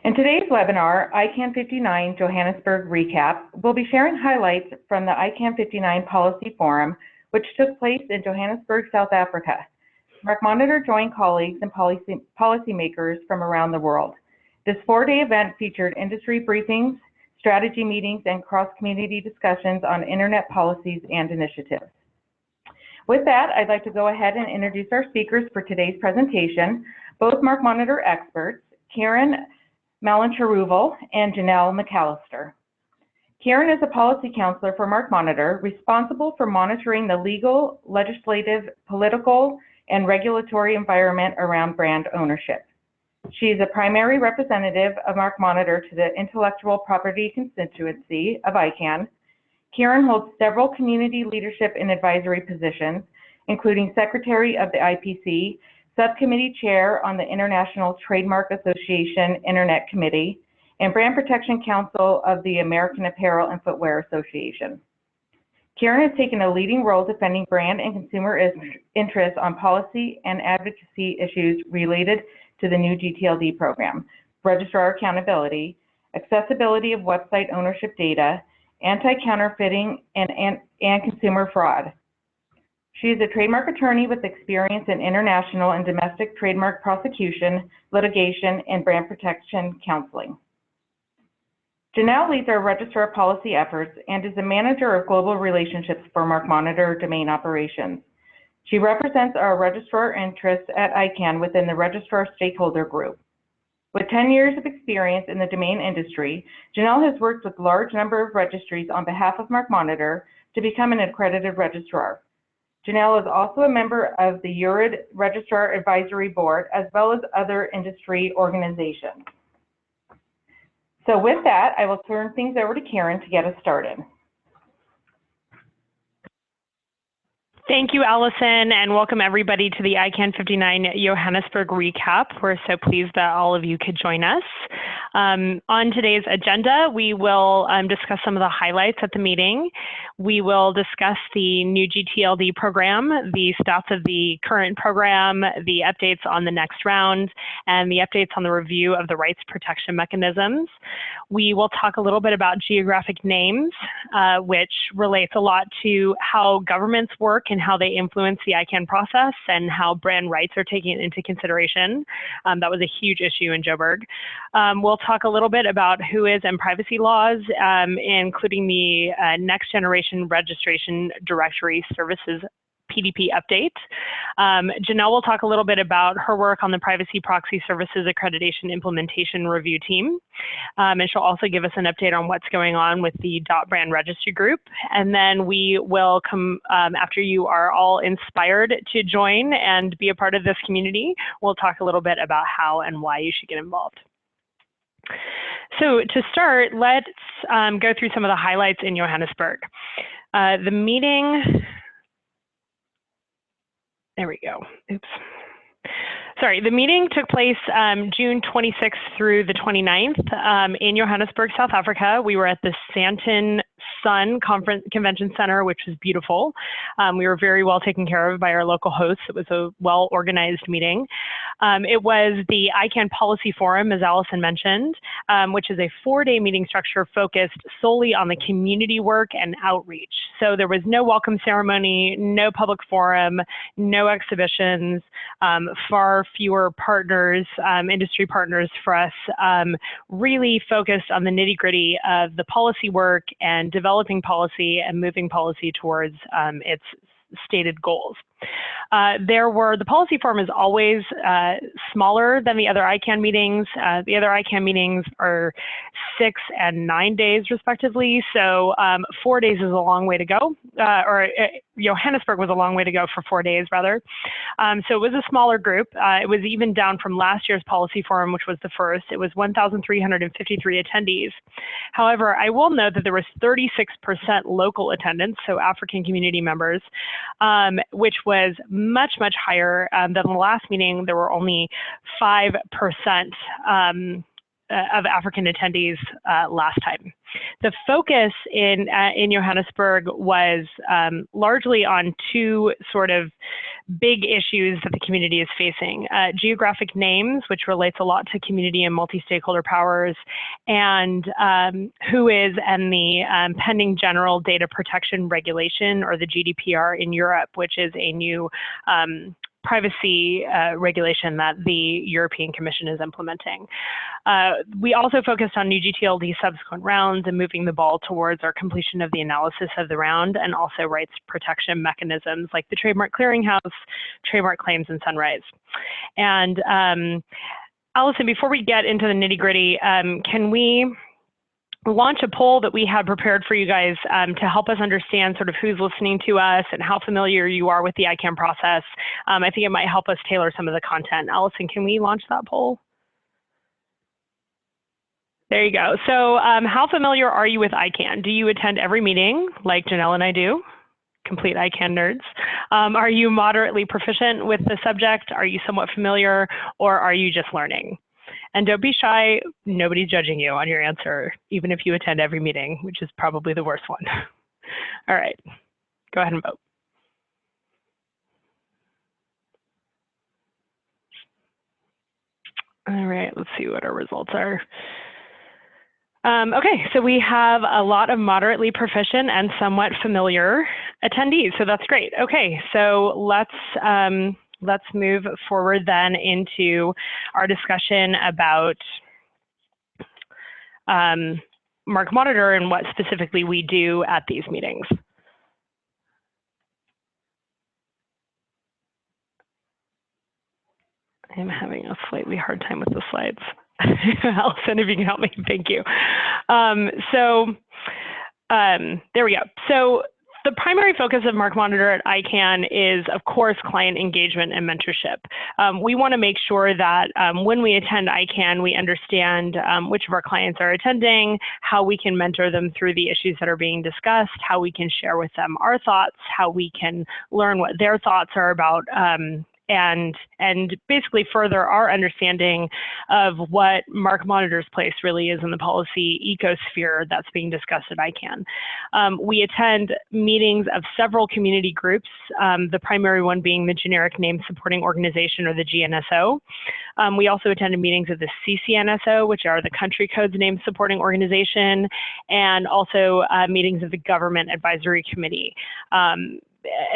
In today's webinar, ICANN59 Johannesburg Recap, we'll be sharing highlights from the ICANN59 Policy Forum, which took place in Johannesburg, South Africa. MarkMonitor joined colleagues and policymakers from around the world. This four-day event featured industry briefings, strategy meetings, and cross-community discussions on internet policies and initiatives. With that, I'd like to go ahead and introduce our speakers for today's presentation, both MarkMonitor experts, Kiran, Malancharuvil, and Janelle McAlister. Kiran is a policy counselor for MarkMonitor, responsible for monitoring the legal, legislative, political, and regulatory environment around brand ownership. She is a primary representative of MarkMonitor to the intellectual property constituency of ICANN. Kiran holds several community leadership and advisory positions, including Secretary of the IPC, Subcommittee Chair on the International Trademark Association Internet Committee, and Brand Protection Council of the American Apparel and Footwear Association. Kiran has taken a leading role defending brand and consumer interests on policy and advocacy issues related to the new gTLD program, registrar accountability, accessibility of website ownership data, anti-counterfeiting, and consumer fraud. She is a trademark attorney with experience in international and domestic trademark prosecution, litigation, and brand protection counseling. Janelle leads our registrar policy efforts and is the manager of global relationships for MarkMonitor domain operations. She represents our registrar interests at ICANN within the registrar stakeholder group. With 10 years of experience in the domain industry, Janelle has worked with a large number of registries on behalf of MarkMonitor to become an accredited registrar. Janelle is also a member of the URID Registrar Advisory Board, as well as other industry organizations. So with that, I will turn things over to Kiran to get us started. Thank you, Allison, and welcome everybody to the ICANN59 Johannesburg recap. We're so pleased that all of you could join us. On today's agenda, we will discuss some of the highlights at the meeting. We will discuss the new gTLD program, the stats of the current program, the updates on the next round, and the updates on the review of the rights protection mechanisms. We will talk a little bit about geographic names, which relates a lot to how governments work and how they influence the ICANN process and how brand rights are taken into consideration. That was a huge issue in Joburg. We'll talk a little bit about Whois and privacy laws, including the next generation registration directory services PDP update. Janelle will talk a little bit about her work on the Privacy Proxy Services Accreditation Implementation Review Team. And she'll also give us an update on what's going on with the .brand registry group. And then we will come, after you are all inspired to join and be a part of this community, we'll talk a little bit about how and why you should get involved. So to start, let's go through some of the highlights in Johannesburg. The meeting, there we go, oops. Sorry, the meeting took place June 26th through the 29th in Johannesburg, South Africa. We were at the Sandton Sun Convention Center, which was beautiful. We were very well taken care of by our local hosts. It was a well-organized meeting. It was the ICANN Policy Forum, as Allison mentioned, which is a four-day meeting structure focused solely on the community work and outreach. So there was no welcome ceremony, no public forum, no exhibitions, far fewer partners, industry partners for us, really focused on the nitty-gritty of the policy work and developing policy and moving policy towards its stated goals. The policy forum is always smaller than the other ICANN meetings. The other ICANN meetings are 6 and 9 days respectively. So 4 days is a long way to go, Johannesburg was a long way to go for 4 days rather. So it was a smaller group. It was even down from last year's policy forum, which was the first. It was 1,353 attendees. However, I will note that there was 36% local attendance, so African community members, which was much, much higher than the last meeting. There were only 5% African attendees last time. The focus in Johannesburg was largely on two sort of big issues that the community is facing. Geographic names, which relates a lot to community and multi-stakeholder powers, and Whois and the pending General Data Protection Regulation, or the GDPR in Europe, which is a new privacy regulation that the European Commission is implementing. We also focused on new gTLD subsequent rounds and moving the ball towards our completion of the analysis of the round, and also rights protection mechanisms like the Trademark Clearinghouse, trademark claims, and Sunrise. And Allison, before we get into the nitty-gritty, can we launch a poll that we had prepared for you guys to help us understand sort of who's listening to us and how familiar you are with the ICANN process? I think it might help us tailor some of the content. Allison, can we launch that poll? There you go. So how familiar are you with ICANN? Do you attend every meeting like Janelle and I do? Complete ICANN nerds. Are you moderately proficient with the subject? Are you somewhat familiar, or are you just learning? And don't be shy, nobody's judging you on your answer, even if you attend every meeting, which is probably the worst one. All right, go ahead and vote. All right, let's see what our results are. Okay, so we have a lot of moderately proficient and somewhat familiar attendees, so that's great. Okay, so let's move forward then into our discussion about MarkMonitor and what specifically we do at these meetings. I'm having a slightly hard time with the slides. Allison, if you can help me, thank you. There we go. So the primary focus of MarkMonitor at ICANN is, of course, client engagement and mentorship. We want to make sure that when we attend ICANN, we understand which of our clients are attending, how we can mentor them through the issues that are being discussed, how we can share with them our thoughts, how we can learn what their thoughts are about, and basically further our understanding of what MarkMonitor's place really is in the policy ecosphere that's being discussed at ICANN. We attend meetings of several community groups, the primary one being the Generic Name Supporting Organization, or the GNSO. We also attended meetings of the CCNSO, which are the Country Codes Name Supporting Organization, and also meetings of the Government Advisory Committee,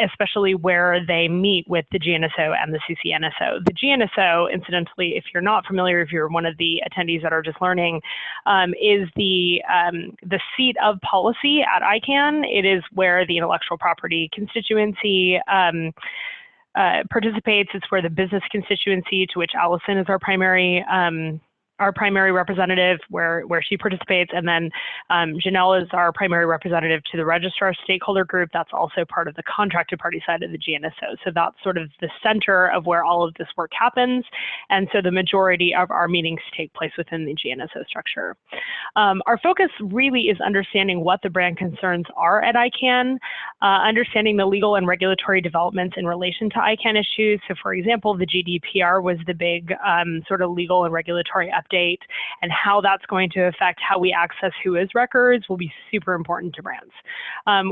especially where they meet with the GNSO and the CCNSO. The GNSO, incidentally, if you're not familiar, if you're one of the attendees that are just learning, is the seat of policy at ICANN. It is where the intellectual property constituency participates. It's where the business constituency, to which Allison is our primary representative, where she participates, and then Janelle is our primary representative to the registrar stakeholder group. That's also part of the contracted party side of the GNSO. So that's sort of the center of where all of this work happens. And so the majority of our meetings take place within the GNSO structure. Our focus really is understanding what the brand concerns are at ICANN, understanding the legal and regulatory developments in relation to ICANN issues. So for example, the GDPR was the big sort of legal and regulatory update, and how that's going to affect how we access Whois records will be super important to brands.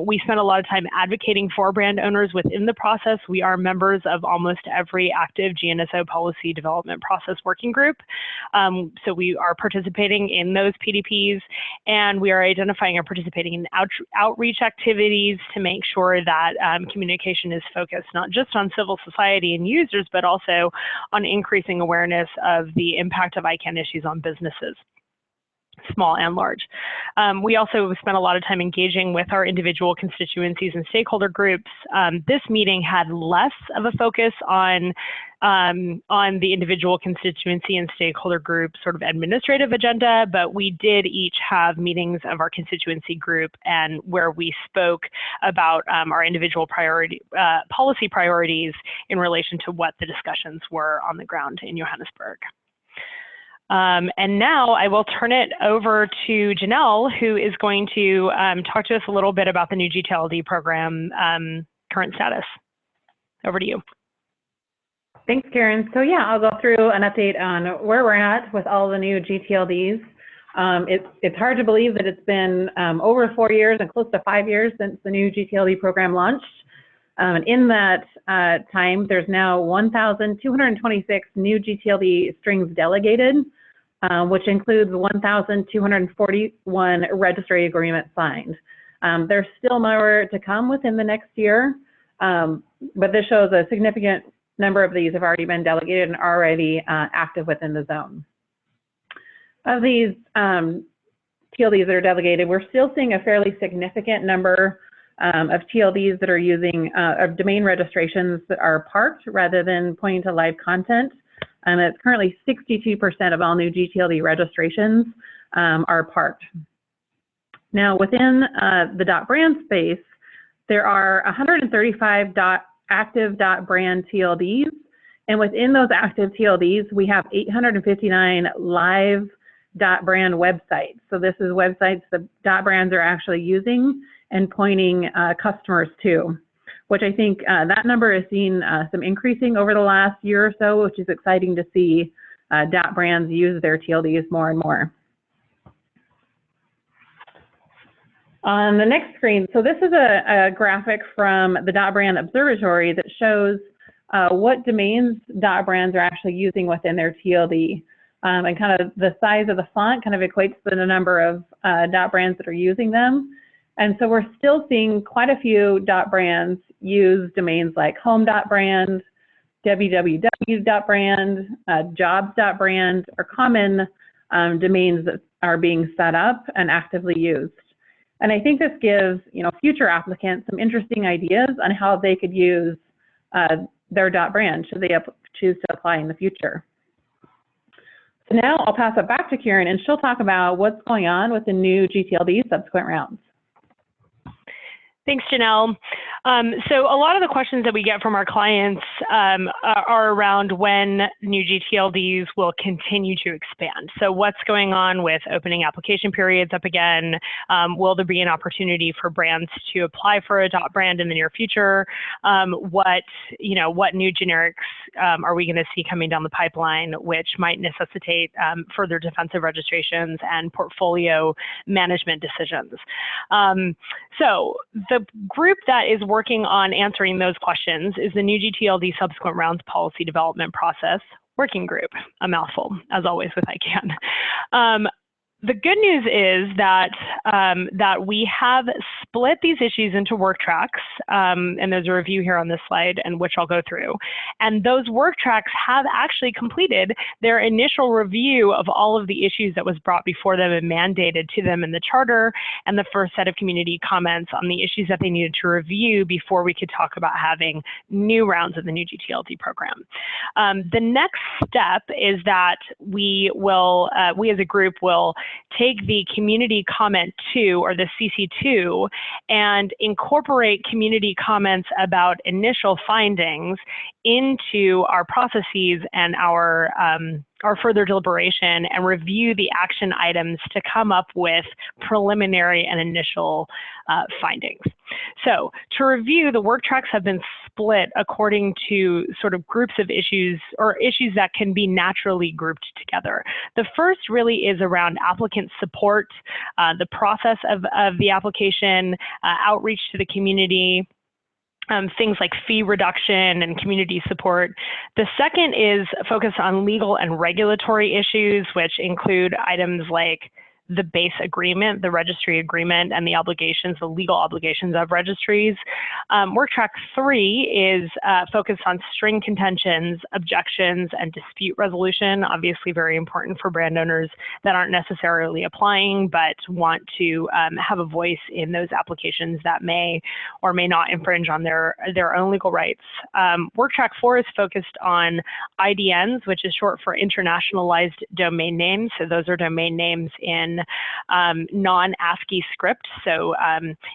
We spend a lot of time advocating for brand owners within the process. We are members of almost every active GNSO policy development process working group. So we are participating in those PDPs, and we are identifying and participating in outreach activities to make sure that communication is focused not just on civil society and users, but also on increasing awareness of the impact of ICANN issues on businesses, small and large. We also spent a lot of time engaging with our individual constituencies and stakeholder groups. This meeting had less of a focus on the individual constituency and stakeholder group sort of administrative agenda, but we did each have meetings of our constituency group, and where we spoke about our individual policy priorities in relation to what the discussions were on the ground in Johannesburg. And now I will turn it over to Janelle, who is going to talk to us a little bit about the new gTLD program current status. Over to you. Thanks, Kiran. So yeah, I'll go through an update on where we're at with all the new gTLDs. It's hard to believe that it's been over 4 years and close to 5 years since the new gTLD program launched. And in that time, there's now 1,226 new gTLD strings delegated, which includes 1,241 registry agreements signed. There's still more to come within the next year, but this shows a significant number of these have already been delegated and already active within the zone. Of these TLDs that are delegated, we're still seeing a fairly significant number of TLDs that are using of domain registrations that are parked rather than pointing to live content. And it's currently 62% of all new gTLD registrations are parked. Now, within the .brand space, there are 135 active .brand TLDs, and within those active TLDs, we have 859 live .brand websites. So this is websites that .brands are actually using and pointing customers to, which I think that number has seen some increasing over the last year or so, which is exciting to see .brands use their TLDs more and more. On the next screen, so this is a graphic from the .brand Observatory that shows what domains .brands are actually using within their TLD. And kind of the size of the font kind of equates to the number of .brands that are using them. And so we're still seeing quite a few .brands use domains like home.brand, www.brand, jobs.brand, or common domains that are being set up and actively used. And I think this gives future applicants some interesting ideas on how they could use their .brand should they choose to apply in the future. So now I'll pass it back to Kiran, and she'll talk about what's going on with the new gTLD subsequent rounds. Thanks, Janelle. So a lot of the questions that we get from our clients are around when new gTLDs will continue to expand. So what's going on with opening application periods up again? Will there be an opportunity for brands to apply for a .brand in the near future? What new generics are we going to see coming down the pipeline, which might necessitate further defensive registrations and portfolio management decisions? So the group that is working on answering those questions is the new gTLD subsequent rounds policy development process working group, a mouthful, as always with ICANN. The good news is that that we have split these issues into work tracks, and there's a review here on this slide, and which I'll go through. And those work tracks have actually completed their initial review of all of the issues that was brought before them and mandated to them in the charter, and the first set of community comments on the issues that they needed to review before we could talk about having new rounds of the new gTLD program. The next step is that we as a group will take the community comment 2 or the CC2 and incorporate community comments about initial findings into our processes and our further deliberation and review the action items to come up with preliminary and initial findings. So to review, the work tracks have been split according to sort of groups of issues or issues that can be naturally grouped together. The first really is around applicant support, the process of the application, outreach to the community, things like fee reduction and community support. The second is focused on legal and regulatory issues, which include items like the base agreement, the registry agreement, and the obligations, the legal obligations of registries. Work track 3 is focused on string contentions, objections, and dispute resolution, obviously very important for brand owners that aren't necessarily applying, but want to have a voice in those applications that may or may not infringe on their own legal rights. Work track 4 is focused on IDNs, which is short for internationalized domain names. So those are domain names in non-ASCII script, so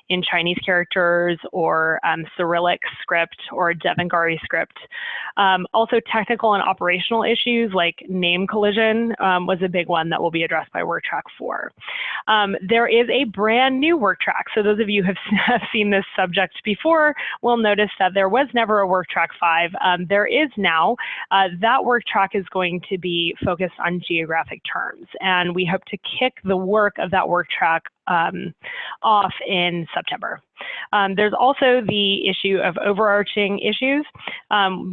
in Chinese characters or Cyrillic script or Devanagari script. Also, technical and operational issues like name collision was a big one that will be addressed by Work Track 4. There is a brand new work track. So those of you who have seen this subject before will notice that there was never a Work Track 5. There is now. That work track is going to be focused on geographic terms, and we hope to kick the work of that work track off in September. There's also the issue of overarching issues,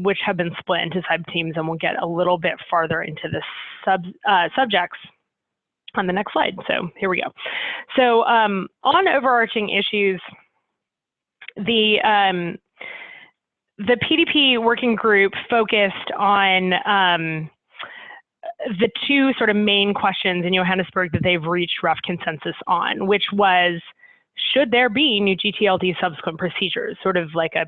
which have been split into sub-teams, and we'll get a little bit farther into the subjects on the next slide. So here we go. So on overarching issues, the PDP working group focused on the two sort of main questions in Johannesburg that they've reached rough consensus on, which was, should there be new gTLD subsequent procedures, sort of like a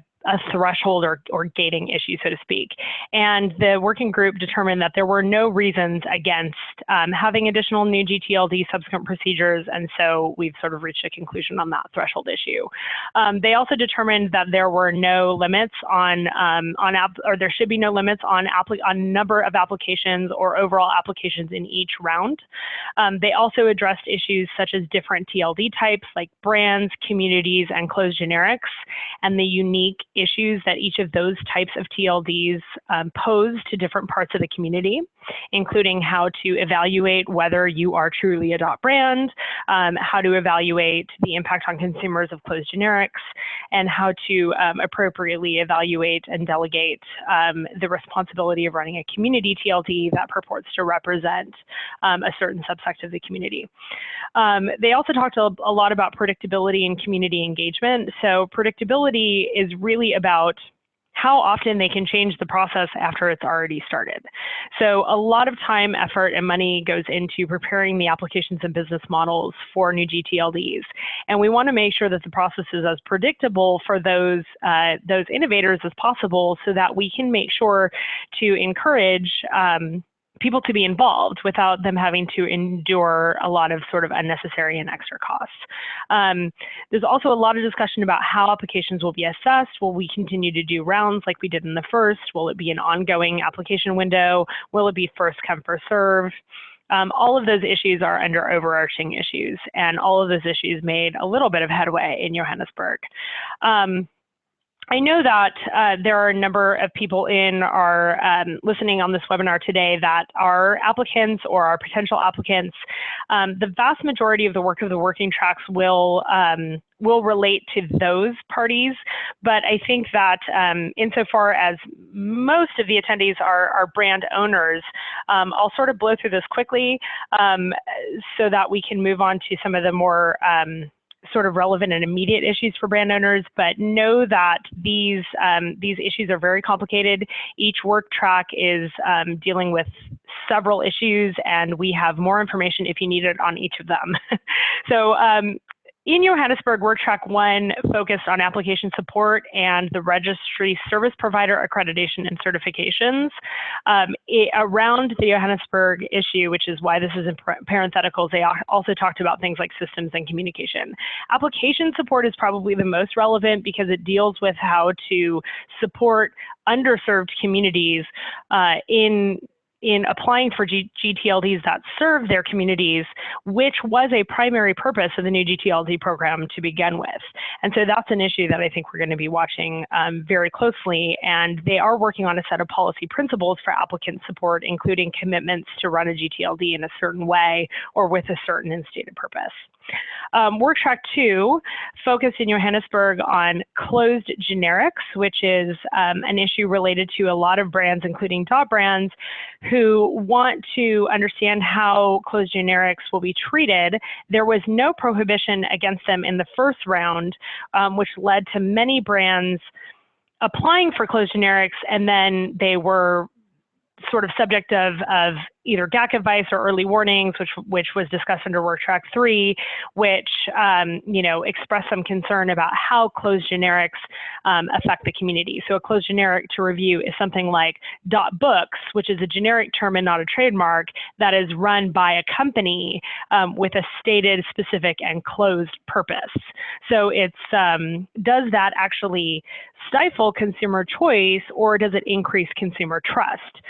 threshold or gating issue, so to speak. And the working group determined that there were no reasons against having additional new gTLD subsequent procedures, and so we've sort of reached a conclusion on that threshold issue. They also determined that there were no limits or there should be no limits on number of applications or overall applications in each round. They also addressed issues such as different TLD types like brands, communities, and closed generics, and the unique issues that each of those types of TLDs pose to different parts of the community, including how to evaluate whether you are truly a .brand, how to evaluate the impact on consumers of closed generics, and how to appropriately evaluate and delegate the responsibility of running a community TLD that purports to represent a certain subsect of the community. They also talked a lot about predictability and community engagement. So predictability is really about how often they can change the process after it's already started. So a lot of time, effort, and money goes into preparing the applications and business models for new gTLDs. And we want to make sure that the process is as predictable for those innovators as possible so that we can make sure to encourage people to be involved without them having to endure a lot of sort of unnecessary and extra costs. There's also a lot of discussion about how applications will be assessed. Will we continue to do rounds like we did in the first? Will it be an ongoing application window? Will it be first come, first serve? All of those issues are under overarching issues, and all of those issues made a little bit of headway in Johannesburg. I know that there are a number of people in our listening on this webinar today that are applicants or are potential applicants. The vast majority of the work of the working tracks will relate to those parties, but I think that insofar as most of the attendees are brand owners, I'll sort of blow through this quickly so that we can move on to some of the more sort of relevant and immediate issues for brand owners, but know that these issues are very complicated. Each work track is dealing with several issues, and we have more information if you need it on each of them. So in Johannesburg, Work Track 1 focused on application support and the Registry service provider accreditation and certifications. Around the Johannesburg issue, which is why this is in parentheticals, they also talked about things like systems and communication. Application support is probably the most relevant because it deals with how to support underserved communities in applying for gTLDs that serve their communities, which was a primary purpose of the new gTLD program to begin with. And so that's an issue that I think we're going to be watching very closely, and they are working on a set of policy principles for applicant support, including commitments to run a gTLD in a certain way or with a certain instated purpose. Work Track 2 focused in Johannesburg on closed generics, which is an issue related to a lot of brands, including .brands, who want to understand how closed generics will be treated. There was no prohibition against them in the first round, which led to many brands applying for closed generics, and then they were sort of subject of either GAC advice or early warnings, which was discussed under Work Track 3, which expressed some concern about how closed generics affect the community. So a closed generic to review is something like .books, which is a generic term and not a trademark that is run by a company with a stated, specific, and closed purpose. So it's does that actually stifle consumer choice, or does it increase consumer trust?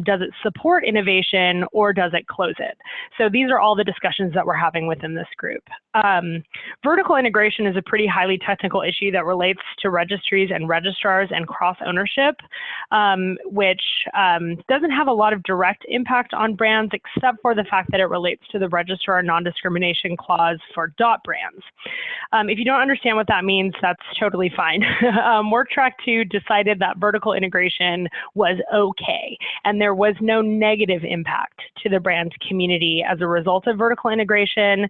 Does it support innovation, or does it close it? So these are all the discussions that we're having within this group. Vertical integration is a pretty highly technical issue that relates to registries and registrars and cross-ownership, which doesn't have a lot of direct impact on brands, except for the fact that it relates to the registrar non-discrimination clause for .brands. If you don't understand what that means, that's totally fine. Work Track 2 decided that vertical integration was okay, and there was no negative impact to the brand community as a result of vertical integration.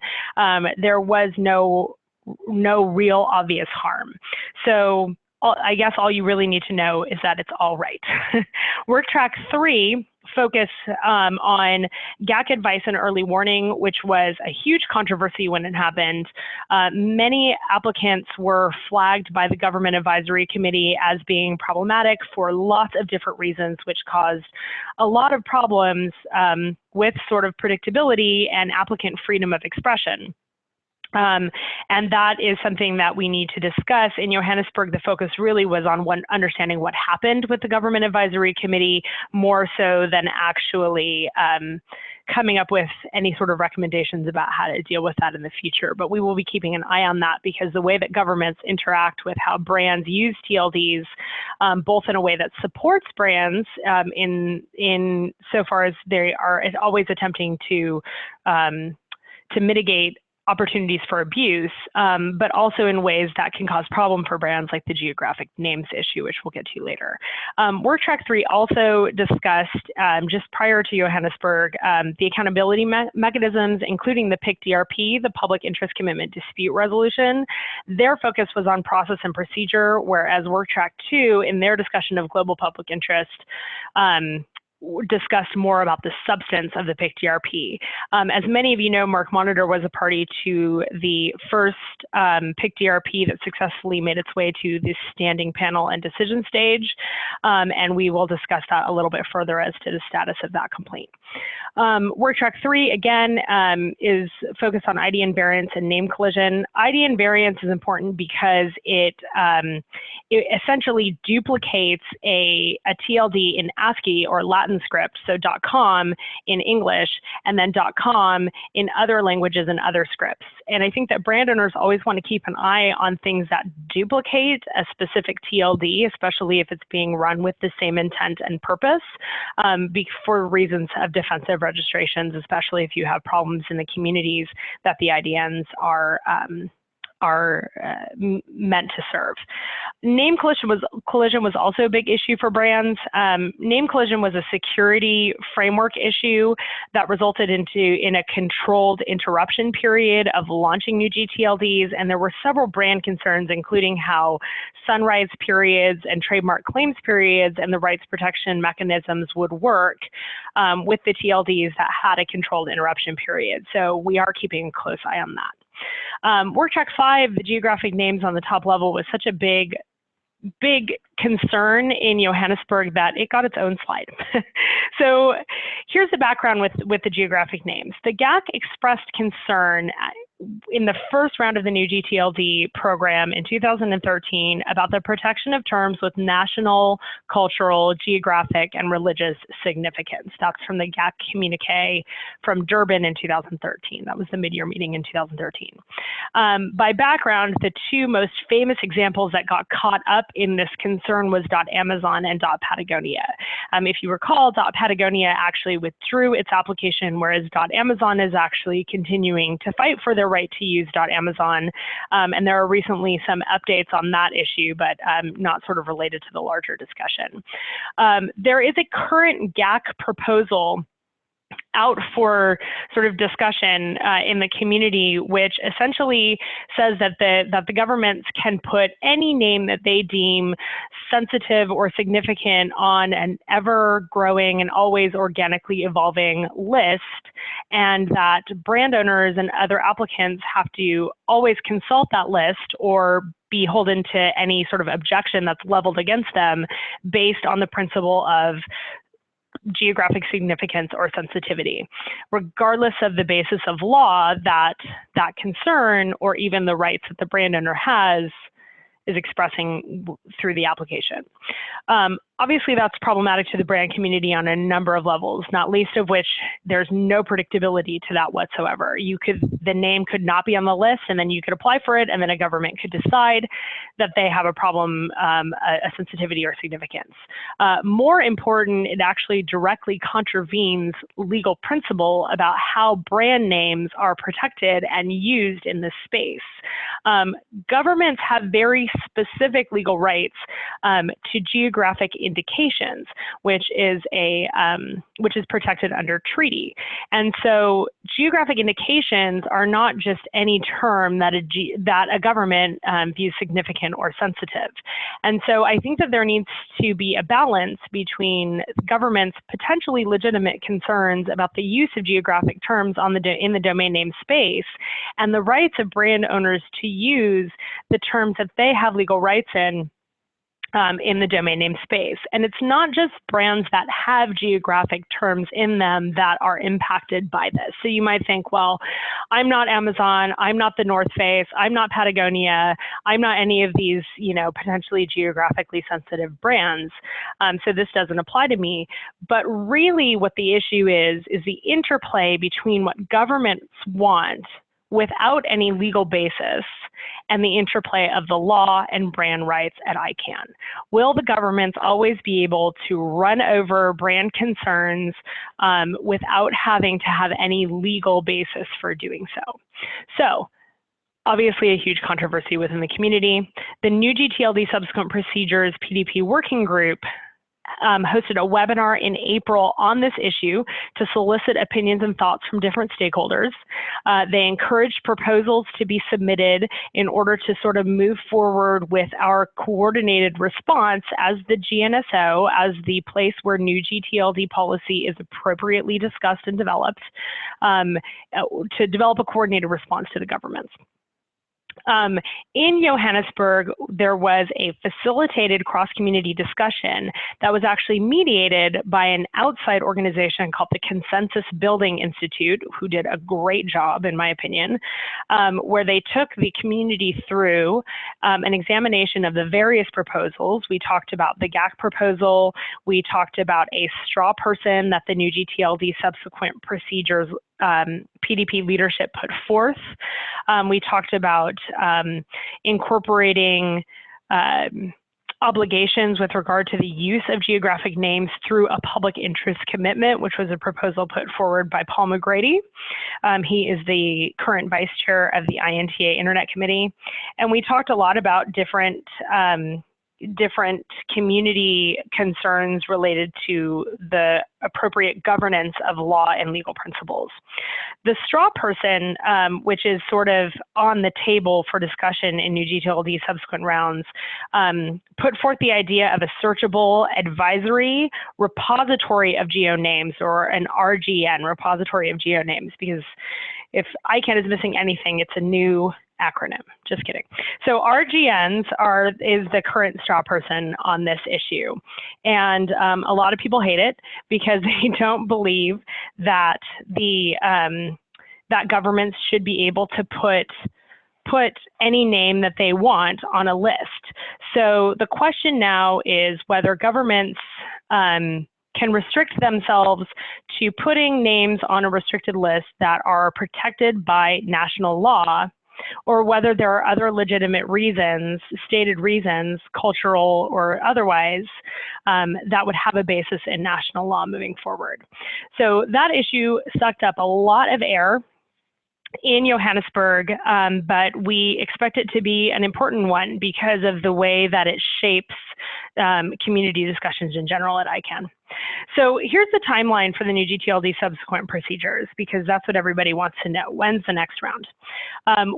There was no real obvious harm. So I guess all you really need to know is that it's all right. Work Track 3 focus on GAC advice and early warning, which was a huge controversy when it happened. Many applicants were flagged by the Government Advisory Committee as being problematic for lots of different reasons, which caused a lot of problems with sort of predictability and applicant freedom of expression. And that is something that we need to discuss. In Johannesburg, the focus really was on understanding what happened with the Government Advisory Committee, more so than actually coming up with any sort of recommendations about how to deal with that in the future. But we will be keeping an eye on that, because the way that governments interact with how brands use TLDs, both in a way that supports brands in so far as they are always attempting to mitigate opportunities for abuse, but also in ways that can cause problem for brands, like the geographic names issue, which we'll get to later. Work Track 3 also discussed, just prior to Johannesburg, the accountability mechanisms, including the PICDRP, the Public Interest Commitment Dispute Resolution. Their focus was on process and procedure, whereas Work Track 2, in their discussion of global public interest, discussed more about the substance of the PICDRP. As many of you know, MarkMonitor was a party to the first PICDRP that successfully made its way to the standing panel and decision stage, and we will discuss that a little bit further as to the status of that complaint. Work Track 3, again, is focused on ID invariance and name collision. ID invariance is important because it essentially duplicates a TLD in ASCII or Latin script, so .com in English, and then .com in other languages and other scripts. And I think that brand owners always want to keep an eye on things that duplicate a specific TLD, especially if it's being run with the same intent and purpose, for reasons of defensive registrations, especially if you have problems in the communities that the IDNs are meant to serve. Name collision was also a big issue for brands. Name collision was a security framework issue that resulted in a controlled interruption period of launching new gTLDs, and there were several brand concerns, including how sunrise periods and trademark claims periods and the rights protection mechanisms would work with the TLDs that had a controlled interruption period. So we are keeping a close eye on that. Work Track 5, the geographic names on the top level, was such a big concern in Johannesburg that it got its own slide. So here's the background with the geographic names. The GAC expressed concern in the first round of the new gTLD program in 2013 about the protection of terms with national, cultural, geographic, and religious significance. That's from the GAC communique from Durban in 2013. That was the mid-year meeting in 2013. By background, the two most famous examples that got caught up in this concern was .Amazon and .Patagonia. If you recall, .Patagonia actually withdrew its application, whereas .Amazon is actually continuing to fight for their right to use .Amazon, and there are recently some updates on that issue, but not sort of related to the larger discussion. There is a current GAC proposal out for sort of discussion in the community, which essentially says that the governments can put any name that they deem sensitive or significant on an ever-growing and always organically evolving list, and that brand owners and other applicants have to always consult that list or be beholden to any sort of objection that's leveled against them based on the principle of geographic significance or sensitivity, regardless of the basis of law that concern or even the rights that the brand owner is expressing through the application. Obviously, that's problematic to the brand community on a number of levels, not least of which there's no predictability to that whatsoever. The name could not be on the list, and then you could apply for it, and then a government could decide that they have a problem, a sensitivity or significance. More important, it actually directly contravenes legal principle about how brand names are protected and used in this space. Governments have very specific legal rights to geographic indications, which is protected under treaty. And so geographic indications are not just any term that a government views significant or sensitive. And so I think that there needs to be a balance between government's potentially legitimate concerns about the use of geographic terms in the domain name space and the rights of brand owners to use the terms that they have legal rights in the domain name space. And it's not just brands that have geographic terms in them that are impacted by this. So you might think, well, I'm not Amazon, I'm not the North Face, I'm not Patagonia, I'm not any of these, potentially geographically sensitive brands. So this doesn't apply to me. But really what the issue is the interplay between what governments want without any legal basis and the interplay of the law and brand rights at ICANN. Will the governments always be able to run over brand concerns without having to have any legal basis for doing so? So, obviously a huge controversy within the community. The new gTLD subsequent procedures PDP working group hosted a webinar in April on this issue to solicit opinions and thoughts from different stakeholders. They encouraged proposals to be submitted in order to sort of move forward with our coordinated response as the GNSO, as the place where new gTLD policy is appropriately discussed and developed, to develop a coordinated response to the governments. In Johannesburg, there was a facilitated cross-community discussion that was actually mediated by an outside organization called the Consensus Building Institute, who did a great job, in my opinion, where they took the community through an examination of the various proposals. We talked about the GAC proposal. We talked about a straw person that the new gTLD subsequent procedures PDP leadership put forth. We talked about incorporating obligations with regard to the use of geographic names through a public interest commitment, which was a proposal put forward by Paul McGrady. He is the current vice chair of the INTA Internet Committee. And we talked a lot about different community concerns related to the appropriate governance of law and legal principles. The straw person, which is sort of on the table for discussion in new gTLD subsequent rounds, put forth the idea of a searchable advisory repository of geonames, or an RGN, repository of geonames, because if ICANN is missing anything, it's a new acronym. Just kidding. So RGNs is the current straw person on this issue. And a lot of people hate it because they don't believe that that governments should be able to put any name that they want on a list. So the question now is whether governments can restrict themselves to putting names on a restricted list that are protected by national law, or whether there are other legitimate reasons, stated reasons, cultural or otherwise, that would have a basis in national law moving forward. So that issue sucked up a lot of air in Johannesburg, but we expect it to be an important one because of the way that it shapes community discussions in general at ICANN. So here's the timeline for the new gTLD subsequent procedures, because that's what everybody wants to know. When's the next round?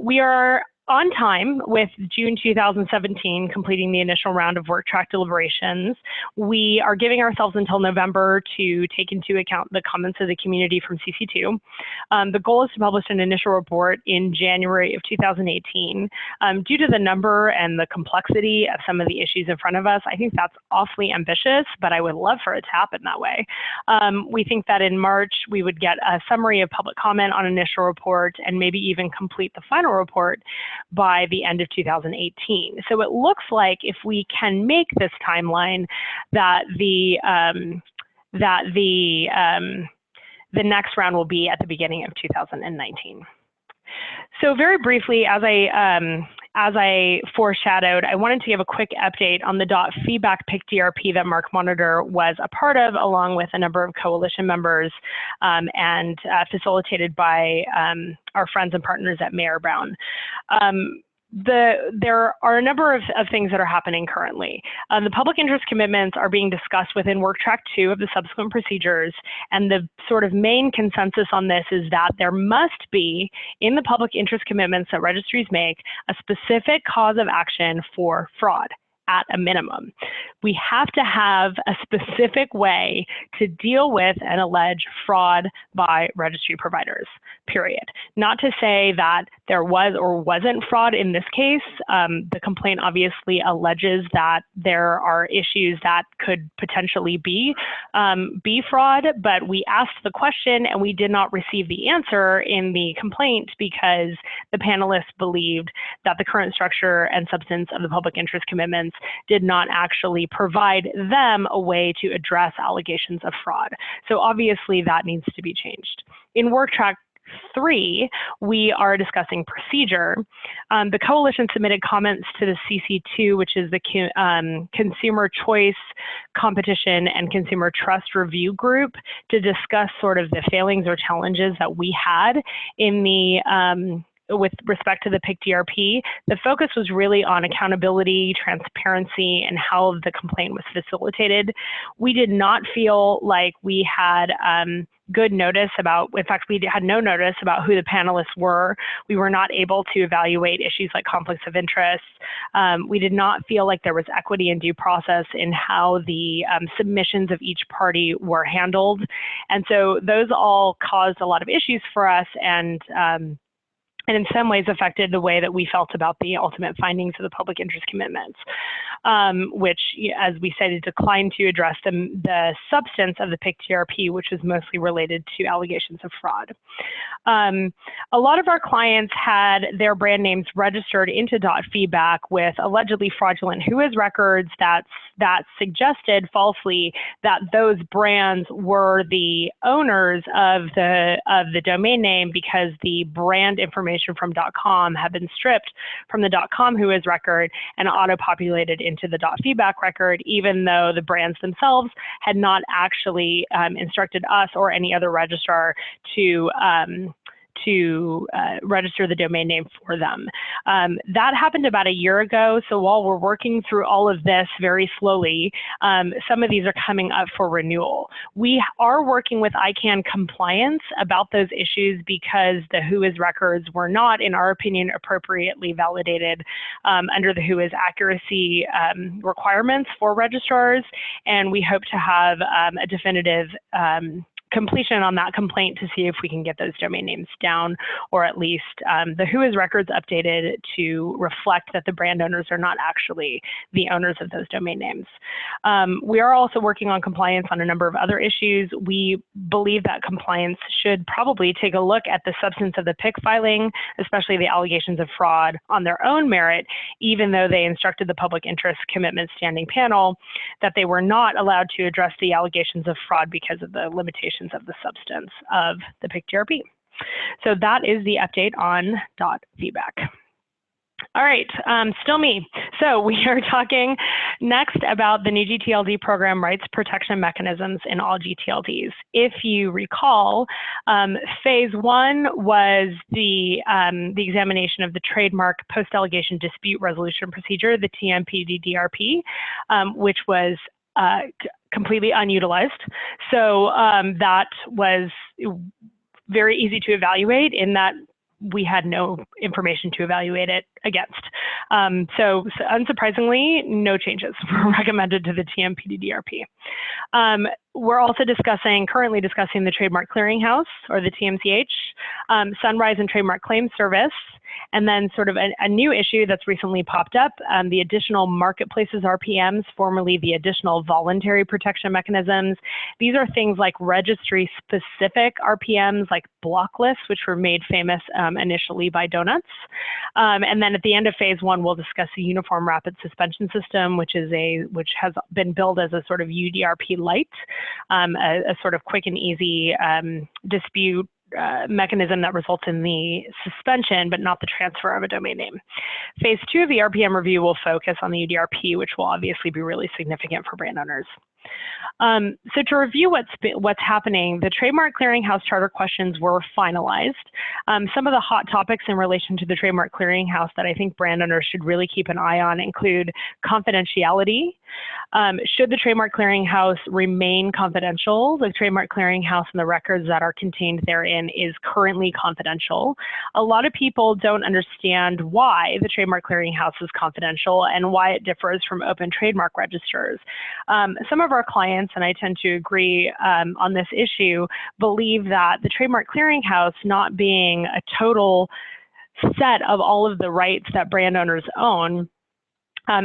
We are on time with June 2017 completing the initial round of work track deliberations. We are giving ourselves until November to take into account the comments of the community from CC2. The goal is to publish an initial report in January of 2018. Due to the number and the complexity of some of the issues in front of us, I think that's awfully ambitious, but I would love for it to happen that way. We think that in March, we would get a summary of public comment on initial report and maybe even complete the final report by the end of 2018. So it looks like if we can make this timeline, that the next round will be at the beginning of 2019. So very briefly, as I foreshadowed, I wanted to give a quick update on the .feedback PICDRP that MarkMonitor was a part of, along with a number of coalition members and facilitated by our friends and partners at Mayor Brown. There are a number of things that are happening currently. The public interest commitments are being discussed within Work Track 2 of the subsequent procedures, and the sort of main consensus on this is that there must be, in the public interest commitments that registries make, a specific cause of action for fraud at a minimum. We have to have a specific way to deal with and allege fraud by registry providers, period. Not to say that there was or wasn't fraud in this case. The complaint obviously alleges that there are issues that could potentially be fraud, but we asked the question and we did not receive the answer in the complaint because the panelists believed that the current structure and substance of the public interest commitments did not actually provide them a way to address allegations of fraud. So obviously that needs to be changed. In Work Track 3, we are discussing procedure. The coalition submitted comments to the CC2, which is the Consumer Choice, Competition, and Consumer Trust Review Group, to discuss sort of the failings or challenges that we had in the with respect to the PICDRP. The focus was really on accountability, transparency, and how the complaint was facilitated. We did not feel like we had good notice about, in fact, we had no notice about who the panelists were. We were not able to evaluate issues like conflicts of interest. We did not feel like there was equity and due process in how the submissions of each party were handled. And so those all caused a lot of issues for us and in some ways affected the way that we felt about the ultimate findings of the public interest commitments, which, as we said, declined to address the substance of the PICDRP, which was mostly related to allegations of fraud. A lot of our clients had their brand names registered into .feedback with allegedly fraudulent Whois records that suggested falsely that those brands were the owners of the domain name because the brand information from .com had been stripped from the .com Whois record and auto-populated into the .feedback record, even though the brands themselves had not actually instructed us or any other registrar to register the domain name for them. That happened about a year ago, so while we're working through all of this very slowly, some of these are coming up for renewal. We are working with ICANN compliance about those issues because the Whois records were not, in our opinion, appropriately validated under the Whois accuracy requirements for registrars, and we hope to have a definitive completion on that complaint to see if we can get those domain names down, or at least the Whois records updated to reflect that the brand owners are not actually the owners of those domain names. We are also working on compliance on a number of other issues. We believe that compliance should probably take a look at the substance of the PIC filing, especially the allegations of fraud on their own merit, even though they instructed the public interest commitment standing panel that they were not allowed to address the allegations of fraud because of the limitations of the substance of the PICDRP. So that is the update on .feedback. All right, still me. So we are talking next about the new gTLD program rights protection mechanisms in all gTLDs. If you recall, phase 1 was the examination of the trademark post-delegation dispute resolution procedure, the PICDRP, which was completely unutilized. So that was very easy to evaluate in that we had no information to evaluate it against. So unsurprisingly, no changes were recommended to the TM-PICDRP. We're also currently discussing the Trademark Clearinghouse, or the TMCH, Sunrise and Trademark Claims Service, and then sort of a new issue that's recently popped up, the additional marketplaces RPMs, formerly the additional voluntary protection mechanisms. These are things like registry-specific RPMs, like block lists, which were made famous initially by donuts. And then at the end of phase one, we'll discuss the Uniform Rapid Suspension System, which has been billed as a sort of UDRP light, a sort of quick and easy dispute mechanism that results in the suspension, but not the transfer of a domain name. Phase two of the RPM review will focus on the UDRP, which will obviously be really significant for brand owners. So to review what's happening, the Trademark Clearinghouse charter questions were finalized. Some of the hot topics in relation to the Trademark Clearinghouse that I think brand owners should really keep an eye on include confidentiality. Should the Trademark Clearinghouse remain confidential? The Trademark Clearinghouse and the records that are contained therein is currently confidential. A lot of people don't understand why the Trademark Clearinghouse is confidential and why it differs from open trademark registers. Some of our clients, and I tend to agree on this issue, believe that the Trademark Clearinghouse, not being a total set of all of the rights that brand owners own,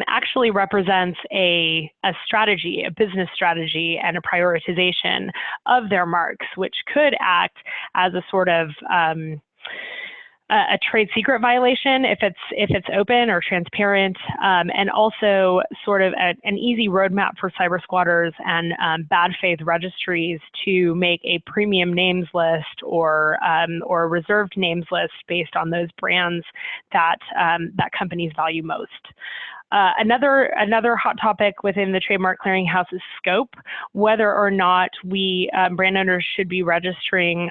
actually represents a strategy, a business strategy, and a prioritization of their marks, which could act as a sort of a trade secret violation if it's open or transparent, and also sort of an easy roadmap for cyber squatters and bad faith registries to make a premium names list or a reserved names list based on those brands that companies value most. Another hot topic within the Trademark Clearinghouse is scope, whether or not we brand owners should be registering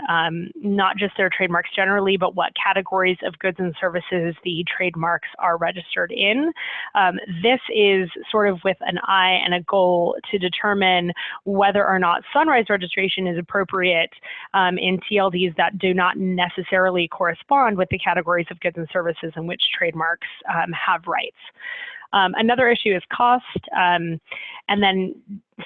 not just their trademarks generally, but what categories of goods and services the trademarks are registered in. This is sort of with an eye and a goal to determine whether or not Sunrise registration is appropriate in TLDs that do not necessarily correspond with the categories of goods and services in which trademarks have rights. Another issue is cost, and then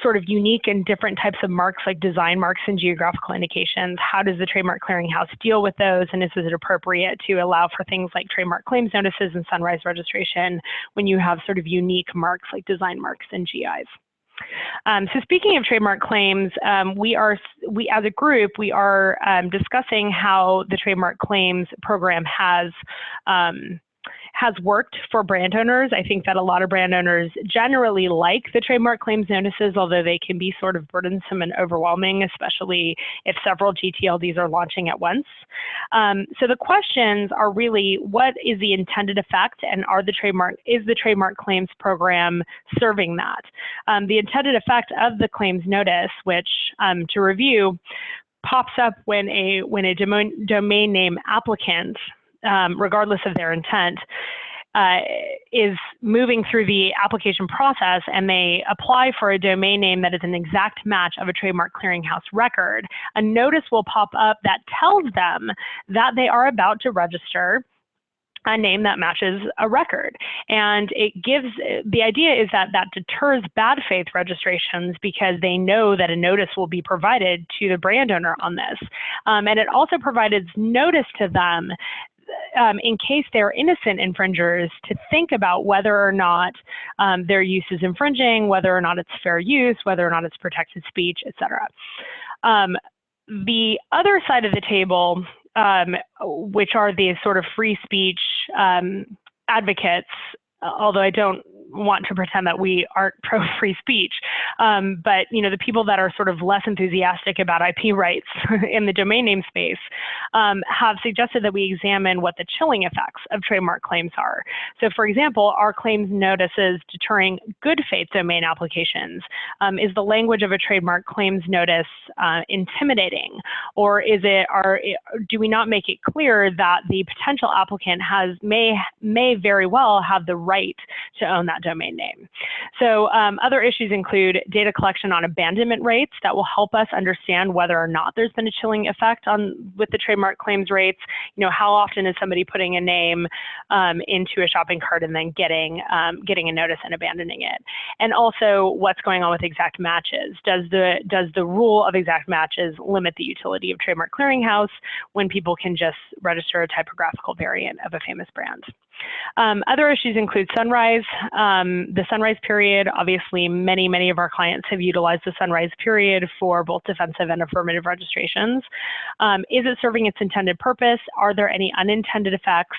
sort of unique and different types of marks like design marks and geographical indications. How does the Trademark Clearinghouse deal with those, and is it appropriate to allow for things like trademark claims notices and Sunrise registration when you have sort of unique marks like design marks and GIs? So speaking of trademark claims, we as a group, we are discussing how the trademark claims program has worked for brand owners. I think that a lot of brand owners generally like the trademark claims notices, although they can be sort of burdensome and overwhelming, especially if several gTLDs are launching at once. So the questions are really, what is the intended effect, and is the trademark claims program serving that? The intended effect of the claims notice, which to review, pops up when a domain name applicant, regardless of their intent, is moving through the application process and they apply for a domain name that is an exact match of a Trademark Clearinghouse record. A notice will pop up that tells them that they are about to register a name that matches a record. And the idea is that deters bad faith registrations because they know that a notice will be provided to the brand owner on this. And it also provides notice to them in case they're innocent infringers to think about whether or not their use is infringing, whether or not it's fair use, whether or not it's protected speech, et cetera. The other side of the table, which are the sort of free speech advocates, although I don't want to pretend that we aren't pro free speech, but the people that are sort of less enthusiastic about IP rights in the domain name space have suggested that we examine what the chilling effects of trademark claims are. So for example, are claims notices deterring good faith domain applications? Is the language of a trademark claims notice intimidating? Or do we not make it clear that the potential applicant may very well have the right to own that that domain name. So other issues include data collection on abandonment rates that will help us understand whether or not there's been a chilling effect with the trademark claims rates. You know, how often is somebody putting a name into a shopping cart and then getting a notice and abandoning it? And also, what's going on with exact matches? Does the rule of exact matches limit the utility of Trademark Clearinghouse when people can just register a typographical variant of a famous brand? Other issues include sunrise. The sunrise period, obviously many of our clients have utilized the sunrise period for both defensive and affirmative registrations. Is it serving its intended purpose? Are there any unintended effects?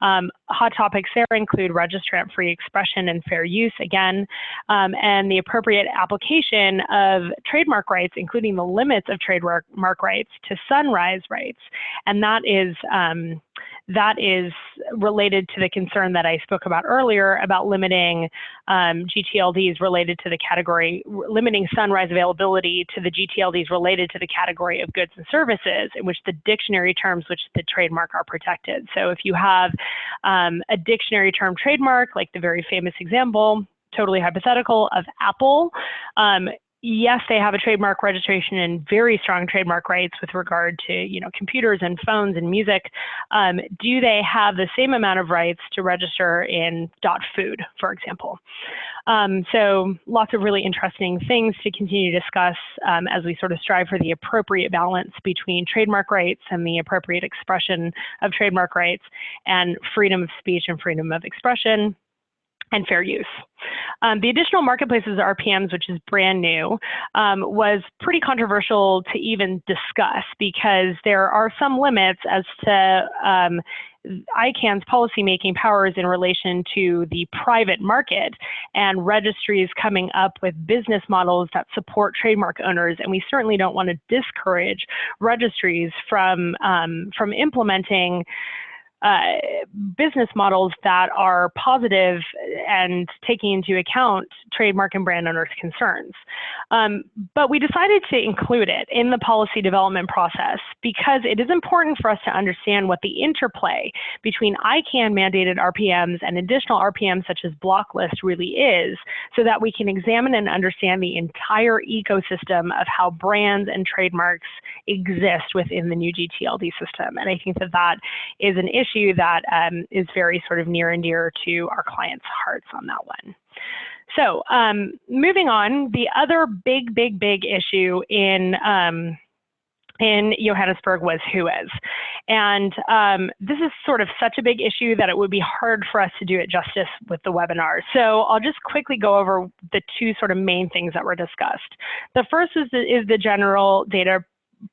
Hot topics there include registrant-free expression and fair use, again, and the appropriate application of trademark rights, including the limits of trademark rights to sunrise rights. And that is related to the concern that I spoke about earlier about limiting gTLDs related to the category, limiting sunrise availability to the gTLDs related to the category of goods and services in which the dictionary terms which the trademark are protected. So if you have a dictionary term trademark, like the very famous example, totally hypothetical, of Apple, yes, they have a trademark registration and very strong trademark rights with regard to, you know, computers and phones and music. Do they have the same amount of rights to register in .food, for example? So lots of really interesting things to continue to discuss as we sort of strive for the appropriate balance between trademark rights and the appropriate expression of trademark rights and freedom of speech and freedom of expression and fair use. The additional marketplaces RPMs, which is brand new, was pretty controversial to even discuss because there are some limits as to ICANN's policymaking powers in relation to the private market and registries coming up with business models that support trademark owners. And we certainly don't want to discourage registries from implementing business models that are positive and taking into account trademark and brand owners' concerns. But we decided to include it in the policy development process because it is important for us to understand what the interplay between ICANN mandated RPMs and additional RPMs such as block list really is, so that we can examine and understand the entire ecosystem of how brands and trademarks exist within the new gTLD system. And I think that that is an issue that is very sort of near and dear to our clients' hearts on that one. So moving on, the other big issue in Johannesburg was Whois. And this is sort of such a big issue that it would be hard for us to do it justice with the webinar. So I'll just quickly go over the two sort of main things that were discussed. The first is the general data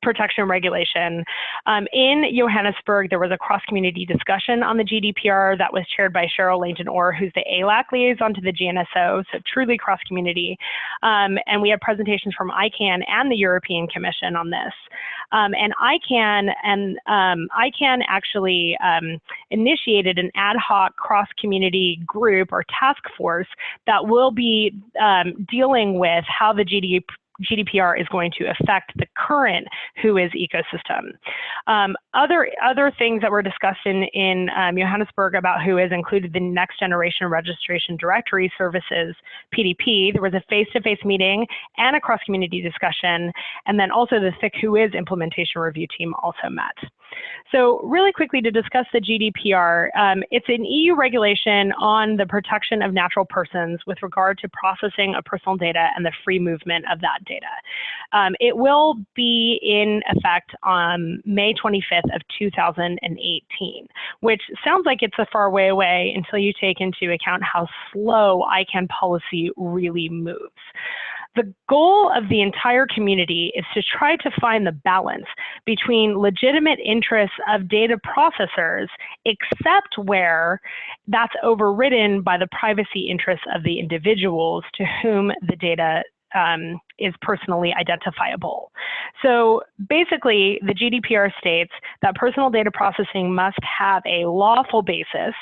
protection regulation. In Johannesburg, there was a cross-community discussion on the GDPR that was chaired by Cheryl Langton-Orr, who's the ALAC liaison to the GNSO, so truly cross-community. And we have presentations from ICANN and the European Commission on this. And ICANN actually initiated an ad hoc cross-community group or task force that will be dealing with how the GDPR is going to affect the current Whois ecosystem. Other things that were discussed in Johannesburg about Whois included the next generation registration directory services, PDP. There was a face-to-face meeting and a cross-community discussion, and then also the thick Whois implementation review team also met. So really quickly to discuss the GDPR, it's an EU regulation on the protection of natural persons with regard to processing of personal data and the free movement of that data. It will be in effect on May 25th of 2018, which sounds like it's a far way away until you take into account how slow ICANN policy really moves. The goal of the entire community is to try to find the balance between legitimate interests of data processors, except where that's overridden by the privacy interests of the individuals to whom the data is personally identifiable. So basically, the GDPR states that personal data processing must have a lawful basis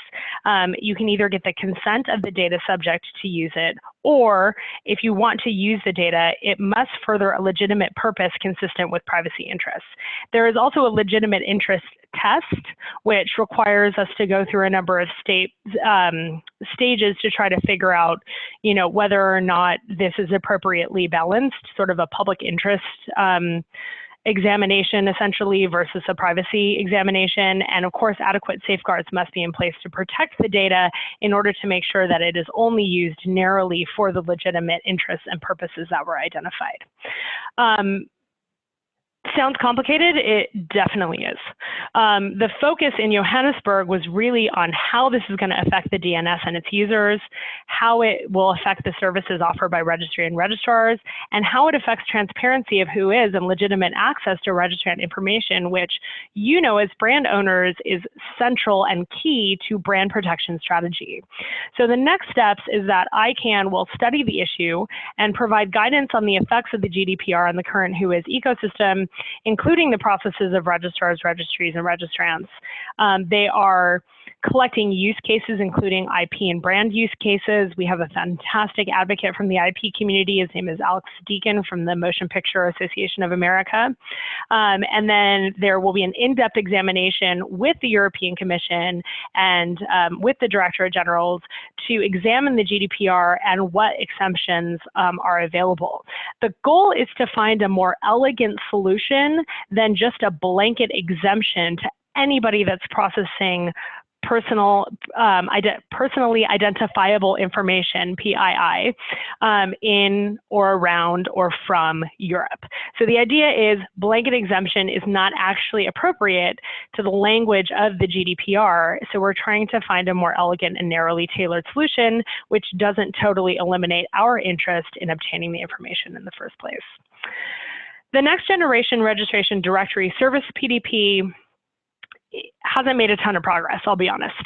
you can either get the consent of the data subject to use it, or if you want to use the data, it must further a legitimate purpose consistent with privacy interests. There is also a legitimate interest test, which requires us to go through a number of stages to try to figure out, whether or not this is appropriately balanced, sort of a public interest examination essentially versus a privacy examination. And of course, adequate safeguards must be in place to protect the data in order to make sure that it is only used narrowly for the legitimate interests and purposes that were identified. Sounds complicated? It definitely is. The focus in Johannesburg was really on how this is going to affect the DNS and its users, how it will affect the services offered by registry and registrars, and how it affects transparency of Whois and legitimate access to registrant information, which, as brand owners is central and key to brand protection strategy. So the next steps is that ICANN will study the issue and provide guidance on the effects of the GDPR on the current Whois ecosystem, including the processes of registrars, registries, and registrants. They are collecting use cases, including IP and brand use cases. We have a fantastic advocate from the IP community. His name is Alex Deacon from the Motion Picture Association of America. And then there will be an in-depth examination with the European Commission and with the Directorate Generals to examine the GDPR and what exemptions are available. The goal is to find a more elegant solution than just a blanket exemption to anybody that's processing personally identifiable information, PII, in or around or from Europe. So the idea is blanket exemption is not actually appropriate to the language of the GDPR. So we're trying to find a more elegant and narrowly tailored solution, which doesn't totally eliminate our interest in obtaining the information in the first place. The next generation registration directory service PDP hasn't made a ton of progress, I'll be honest.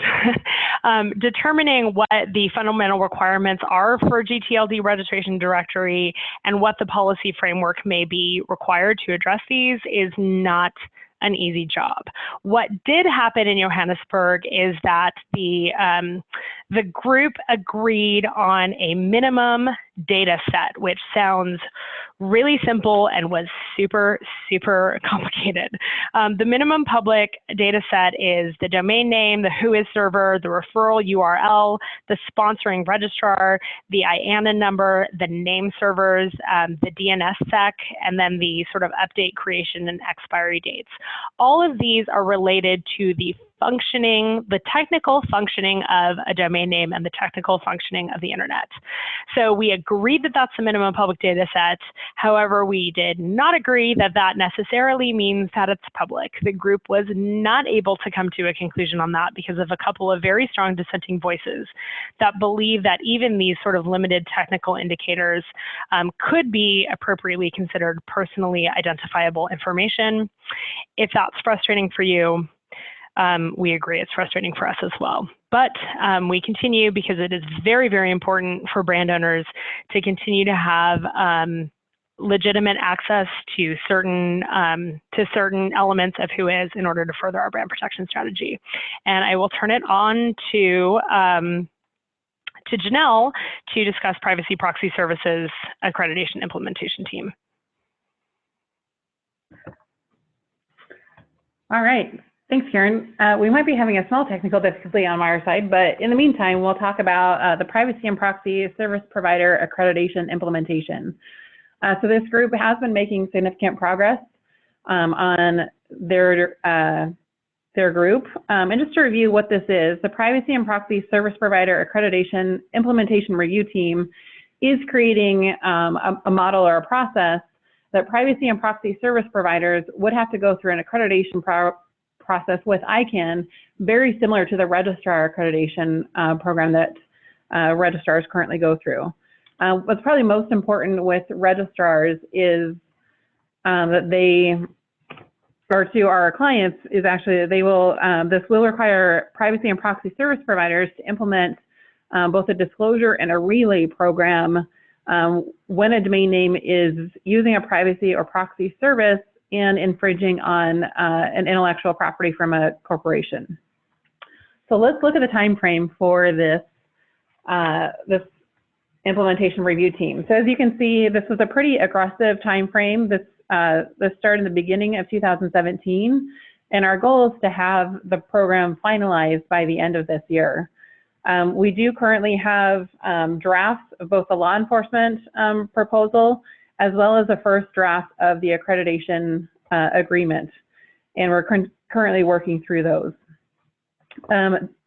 Determining what the fundamental requirements are for gTLD registration directory and what the policy framework may be required to address these is not an easy job. What did happen in Johannesburg is that the group agreed on a minimum data set, which sounds really simple and was super, super complicated. The minimum public data set is the domain name, the Whois server, the referral URL, the sponsoring registrar, the ICANN number, the name servers, the DNS sec, and then the sort of update creation and expiry dates. All of these are related to the technical functioning of a domain name and the technical functioning of the internet. So we agreed that that's the minimum public data set. However, we did not agree that that necessarily means that it's public. The group was not able to come to a conclusion on that because of a couple of very strong dissenting voices that believe that even these sort of limited technical indicators could be appropriately considered personally identifiable information. If that's frustrating for you, we agree it's frustrating for us as well. But we continue because it is very, very important for brand owners to continue to have legitimate access to certain elements of Whois in order to further our brand protection strategy. And I will turn it on to Janelle to discuss Privacy Proxy Services Accreditation Implementation Team. All right. Thanks, Kiran. We might be having a small technical difficulty on our side, but in the meantime, we'll talk about the Privacy and Proxy Service Provider Accreditation Implementation. So this group has been making significant progress on their group. And just to review what this is, the Privacy and Proxy Service Provider Accreditation Implementation Review Team is creating a model or a process that privacy and proxy service providers would have to go through an accreditation process with ICANN, very similar to the registrar accreditation program that registrars currently go through. What's probably most important with registrars is that they, or to our clients, is actually that they will, this will require privacy and proxy service providers to implement both a disclosure and a relay program when a domain name is using a privacy or proxy service and infringing on an intellectual property from a corporation. So let's look at the time frame for this, this implementation review team. So as you can see, this was a pretty aggressive time frame. This started in the beginning of 2017, and our goal is to have the program finalized by the end of this year. We do currently have drafts of both the law enforcement proposal as well as the first draft of the accreditation agreement, and we're currently working through those.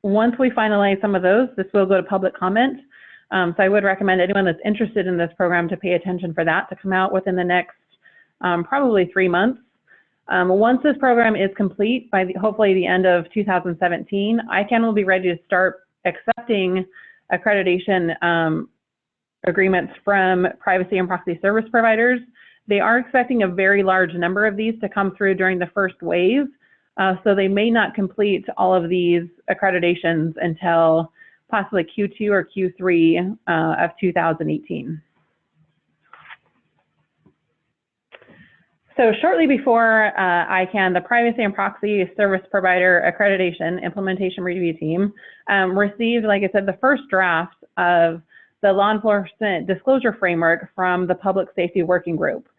Once we finalize some of those, this will go to public comment. So I would recommend anyone that's interested in this program to pay attention for that to come out within the next probably 3 months. Once this program is complete by hopefully the end of 2017, ICANN will be ready to start accepting accreditation agreements from privacy and proxy service providers. They are expecting a very large number of these to come through during the first wave, so they may not complete all of these accreditations until possibly Q2 or Q3 of 2018. So shortly before ICANN, the Privacy and Proxy Service Provider Accreditation Implementation Review Team received, like I said, the first draft of the Law Enforcement Disclosure Framework from the Public Safety Working Group.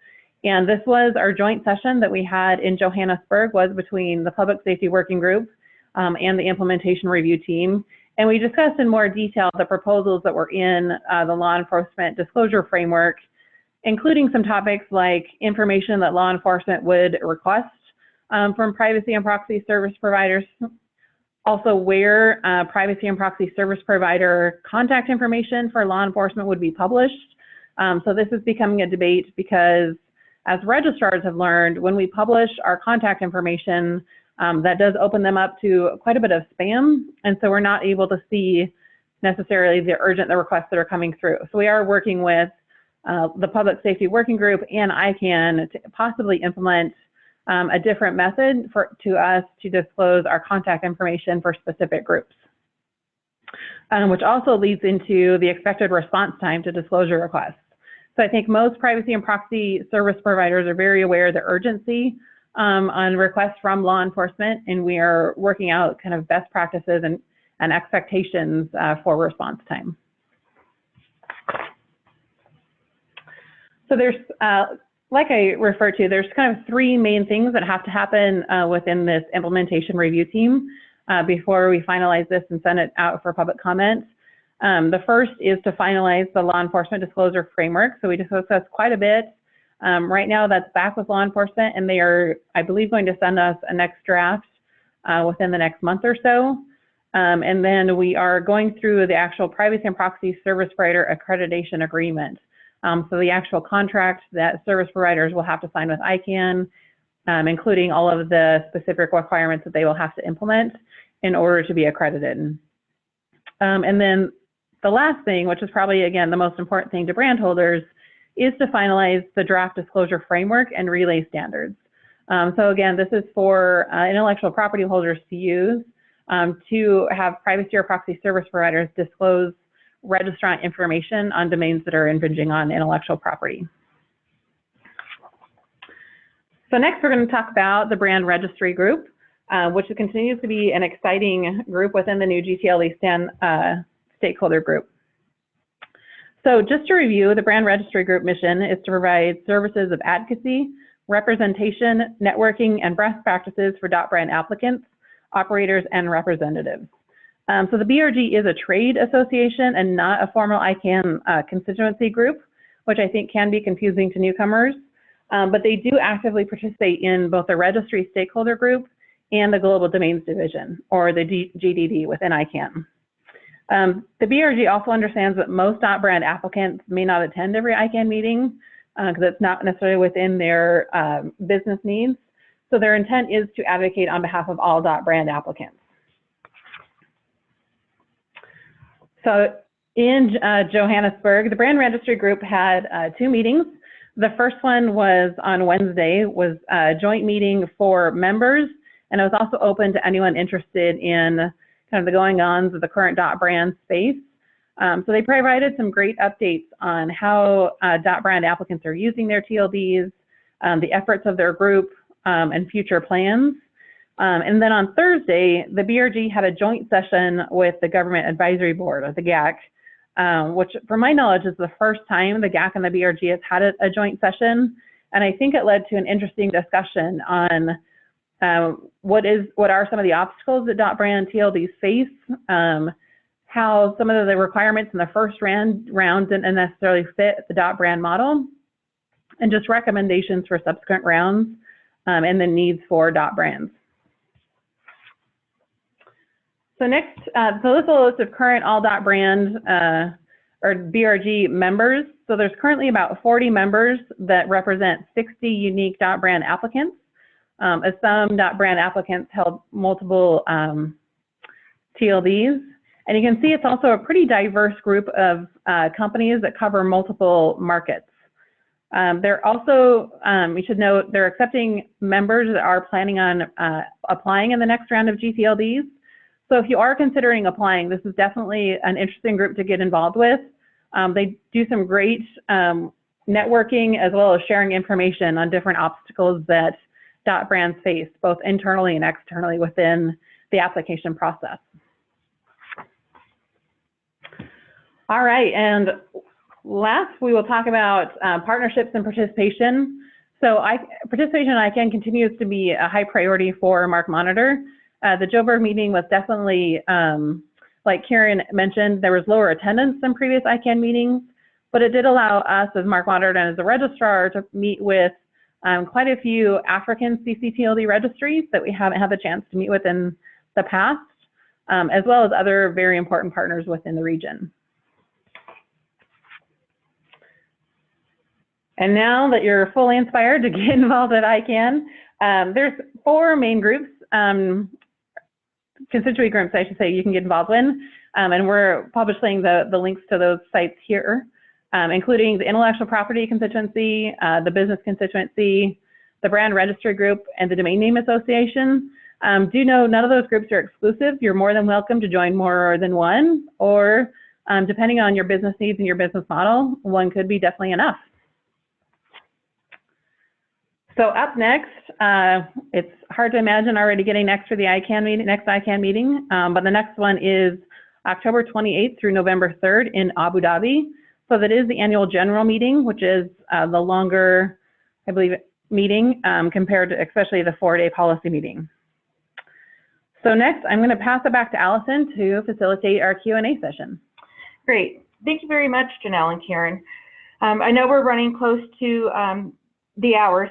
And this was our joint session that we had in Johannesburg, was between the Public Safety Working Group and the Implementation Review Team. And we discussed in more detail the proposals that were in the Law Enforcement Disclosure Framework, including some topics like information that law enforcement would request from privacy and proxy service providers, also where privacy and proxy service provider contact information for law enforcement would be published. So this is becoming a debate because, as registrars have learned, when we publish our contact information, that does open them up to quite a bit of spam, and so we're not able to see necessarily the requests that are coming through. So we are working with the Public Safety Working Group and ICANN to possibly implement a different method to us to disclose our contact information for specific groups, which also leads into the expected response time to disclosure requests. So I think most privacy and proxy service providers are very aware of the urgency on requests from law enforcement, and we are working out kind of best practices and expectations for response time. So there's, like I referred to, there's kind of 3 main things that have to happen within this implementation review team before we finalize this and send it out for public comment. The first is to finalize the law enforcement disclosure framework. So we discussed quite a bit. Right now that's back with law enforcement, and they are, I believe, going to send us a next draft within the next month or so. And then we are going through the actual privacy and proxy service provider accreditation agreement. So the actual contract that service providers will have to sign with ICANN, including all of the specific requirements that they will have to implement in order to be accredited. And then the last thing, which is probably, again, the most important thing to brand holders, is to finalize the draft disclosure framework and relay standards. So again, this is for intellectual property holders to use to have privacy or proxy service providers disclose registrant information on domains that are infringing on intellectual property. So next we're going to talk about the brand registry group, which continues to be an exciting group within the new gTLD stakeholder group. So just to review, the brand registry group mission is to provide services of advocacy, representation, networking, and best practices for .brand applicants, operators, and representatives. So the BRG is a trade association and not a formal ICANN constituency group, which I think can be confusing to newcomers. But they do actively participate in both the registry stakeholder group and the global domains division, or the GDD within ICANN. The BRG also understands that most .brand applicants may not attend every ICANN meeting because it's not necessarily within their business needs. So their intent is to advocate on behalf of all .brand applicants. So in Johannesburg, the brand registry group had 2 meetings. The first one was on Wednesday, was a joint meeting for members, and it was also open to anyone interested in kind of the going-ons of the current .brand space. So they provided some great updates on how .brand applicants are using their TLDs, the efforts of their group, and future plans. And then on Thursday, the BRG had a joint session with the Government Advisory Board, or the GAC, which, from my knowledge, is the first time the GAC and the BRG has had a joint session. And I think it led to an interesting discussion on what are some of the obstacles that .brand TLDs face, how some of the requirements in the first round didn't necessarily fit the .brand model, and just recommendations for subsequent rounds and the needs for .brands. So next, so this is a list of current all .brand or BRG members. So there's currently about 40 members that represent 60 unique .brand applicants. As some .brand applicants held multiple TLDs. And you can see it's also a pretty diverse group of companies that cover multiple markets. They're also, you should note, they're accepting members that are planning on applying in the next round of gTLDs. So if you are considering applying, this is definitely an interesting group to get involved with. They do some great networking as well as sharing information on different obstacles that .brands face, both internally and externally within the application process. All right, and last we will talk about partnerships and participation. So participation in ICANN continues to be a high priority for MarkMonitor. The Joburg meeting was definitely, like Kiran mentioned, there was lower attendance than previous ICANN meetings, but it did allow us as MarkMonitor and as a registrar to meet with quite a few African ccTLD registries that we haven't had the chance to meet with in the past, as well as other very important partners within the region. And now that you're fully inspired to get involved at ICANN, there's 4 main groups, constituent groups, I should say, you can get involved in. And we're publishing the links to those sites here, including the intellectual property constituency, the business constituency, the brand registry group, and the domain name association. Do know none of those groups are exclusive. You're more than welcome to join more than one, or depending on your business needs and your business model, one could be definitely enough. So up next, it's hard to imagine already getting next for the next ICANN meeting, but the next one is October 28th through November 3rd in Abu Dhabi. So that is the annual general meeting, which is the longer, I believe, meeting compared to especially the 4-day policy meeting. So next, I'm going to pass it back to Allison to facilitate our Q&A session. Great. Thank you very much, Janelle and Kiran. I know we're running close to the hour,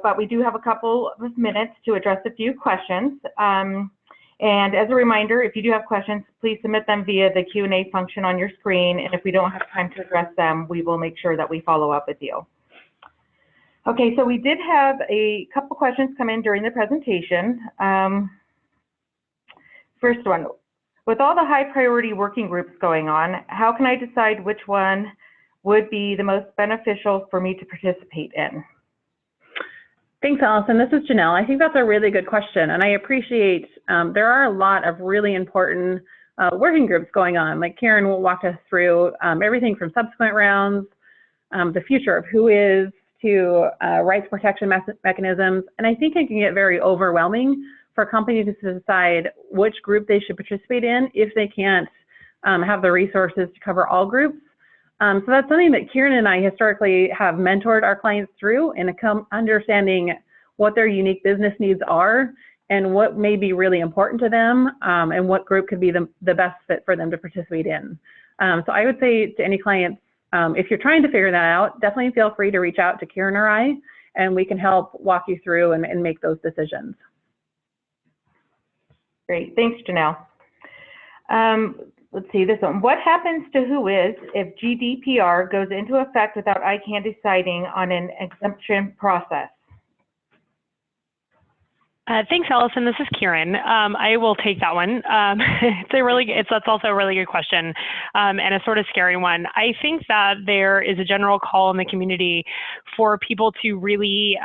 but we do have a couple of minutes to address a few questions. And as a reminder, if you do have questions, please submit them via the Q&A function on your screen. And if we don't have time to address them, we will make sure that we follow up with you. Okay, so we did have a couple questions come in during the presentation. First one, with all the high priority working groups going on, how can I decide which one would be the most beneficial for me to participate in? Thanks, Allison. This is Janelle. I think that's a really good question, and I appreciate there are a lot of really important working groups going on. Like Kiran will walk us through everything from subsequent rounds, the future of Whois, to rights protection mechanisms, and I think it can get very overwhelming for companies to decide which group they should participate in if they can't have the resources to cover all groups. So that's something that Kiran and I historically have mentored our clients through in understanding what their unique business needs are and what may be really important to them and what group could be the best fit for them to participate in. So I would say to any clients, if you're trying to figure that out, definitely feel free to reach out to Kiran or I, and we can help walk you through and make those decisions. Great, thanks, Janelle. Let's see this one. What happens to Whois if GDPR goes into effect without ICANN deciding on an exemption process? Thanks, Allison. This is Kiran. I will take that one. That's also a really good question and a sort of scary one. I think that there is a general call in the community for people to really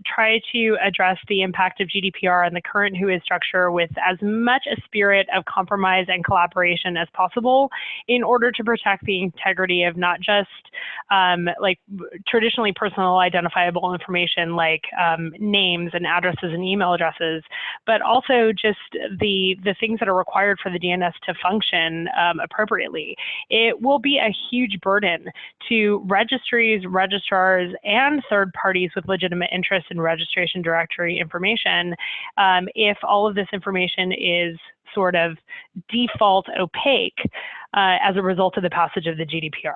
try to address the impact of GDPR and the current Whois structure with as much a spirit of compromise and collaboration as possible in order to protect the integrity of not just like traditionally personal identifiable information like names and addresses and email addresses, passes, but also just the things that are required for the DNS to function appropriately. It will be a huge burden to registries, registrars, and third parties with legitimate interest in registration directory information if all of this information is sort of default opaque as a result of the passage of the GDPR.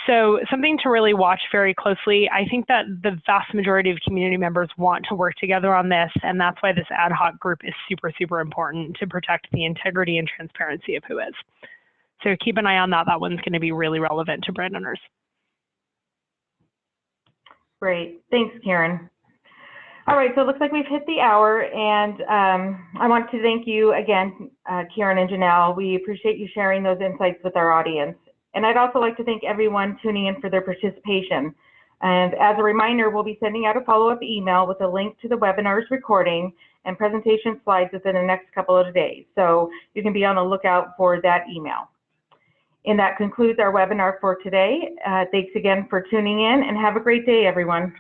So something to really watch very closely. I think that the vast majority of community members want to work together on this, and that's why this ad hoc group is super, super important to protect the integrity and transparency of Whois. So keep an eye on that. That one's going to be really relevant to brand owners. Great. Thanks, Kiran. All right, so it looks like we've hit the hour, and I want to thank you again, Kiran and Janelle. We appreciate you sharing those insights with our audience. And I'd also like to thank everyone tuning in for their participation. And as a reminder, we'll be sending out a follow-up email with a link to the webinar's recording and presentation slides within the next couple of days. So you can be on the lookout for that email. And that concludes our webinar for today. Thanks again for tuning in, and have a great day, everyone.